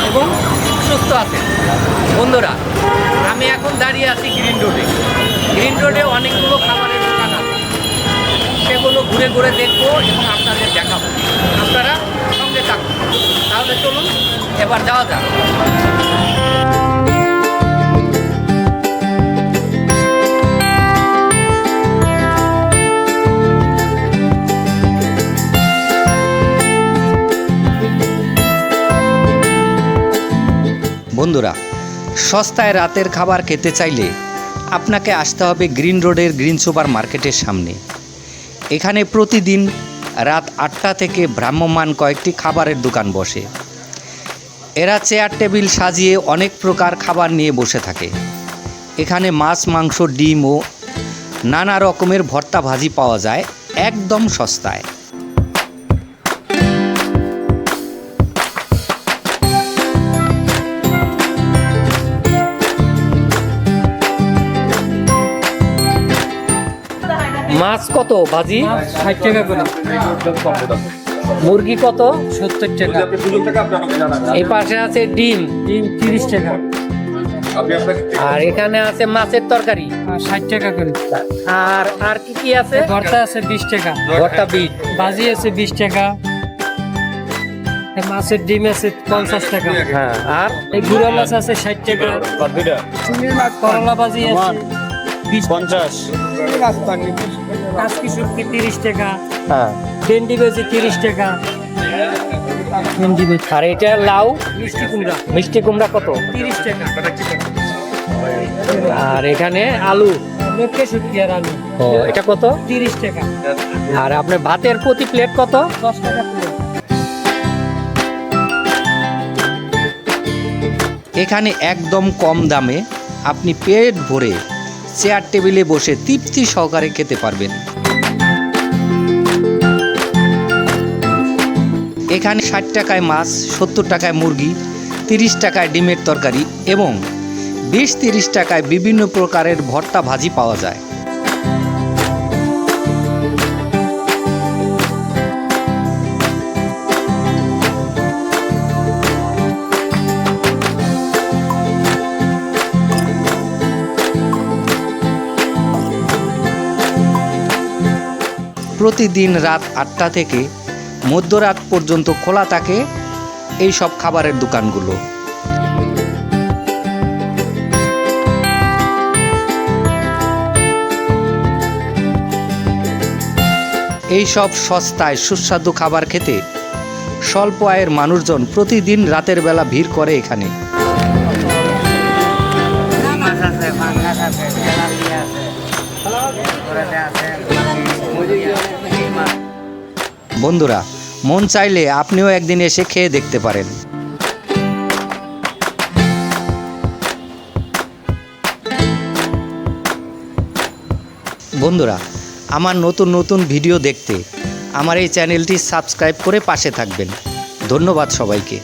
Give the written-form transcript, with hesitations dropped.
এবং সুস্থ আছেন। বন্ধুরা, আমি এখন দাঁড়িয়ে আছি গ্রিন রোডে। গ্রিন রোডে অনেকগুলো খাবারের দোকান আছে, সেগুলো ঘুরে ঘুরে দেখবো এবং আপনাদের দেখাবো। আপনারা সঙ্গে থাকুন। তাহলে চলুন এবার যাওয়া যাক। বন্ধুরা, সস্তায় রাতের খাবার খেতে চাইলে আপনাকে আসতে হবে গ্রিন রোডের গ্রিন সুপার মার্কেটের সামনে। এখানে প্রতিদিন রাত 8টা থেকে ভ্রাম্যমান কয়েকটি খাবারের দোকান বসে। এরা চেয়ার টেবিল সাজিয়ে অনেক প্রকার খাবার নিয়ে বসে থাকে। এখানে মাছ, মাংস, ডিম ও নানা রকমের ভর্তা ভাজি পাওয়া যায় একদম সস্তায়। মাছ কত ভাজি? 60 টাকা করে। মুরগি কত? 70 টাকা। এই পাশে আছে ডিম, ডিম 30 টাকা। আর এখানে আছে মাছের তরকারি আর 60 টাকা করে। আর আর কি কি আছে? ভর্তা আছে 20 টাকা। ভর্তা বিট, ভাজি আছে 20 টাকা। এই মাছের ডিম আছে 50 টাকা। হ্যাঁ। আর এই গুড়া মাছ আছে 60 টাকা। করলা ভাজি আছে 50 কাঁচকি শুটকি 30 টাকা। হ্যাঁ। ভেন্ডি ভাজি 30 টাকা। ভেন্ডি ভাজি। আর এটা লাউ, মিষ্টি কুমড়া মিষ্টি কুমড়া কত? 30 টাকা। আর এখানে আলু, লটকে শুটকি আর আলু ও এটা কত? 30 টাকা। আর আপনার ভাতের প্রতি প্লেট কত? 10 টাকা প্লেট। এখানে একদম কম দামে আপনি পেট ভরে চেয়ার টেবিলে বসে তৃপ্তি সহকারে খেতে পারবেন। এখানে 60 টাকায় মাছ, 70 টাকায় মুরগি, 30 টাকায় ডিমের তরকারি এবং 20-30 টাকায় বিভিন্ন প্রকারের ভর্তা ভাজি পাওয়া যায়। প্রতিদিন রাত 8টা থেকে মধ্যরাত পর্যন্ত খোলা থাকে এই সব খাবারের দোকানগুলো। এই সব সস্তায় সুস্বাদু খাবার খেতে স্বল্প আয়ের মানুষজন প্রতিদিন রাতের বেলা ভিড় করে এখানে। বন্ধুরা, মন চাইলে আপনিও একদিন এসে খেয়ে দেখতে পারেন। বন্ধুরা, আমার নতুন নতুন ভিডিও দেখতে আমার এই চ্যানেলটি সাবস্ক্রাইব করে পাশে থাকবেন। ধন্যবাদ সবাইকে।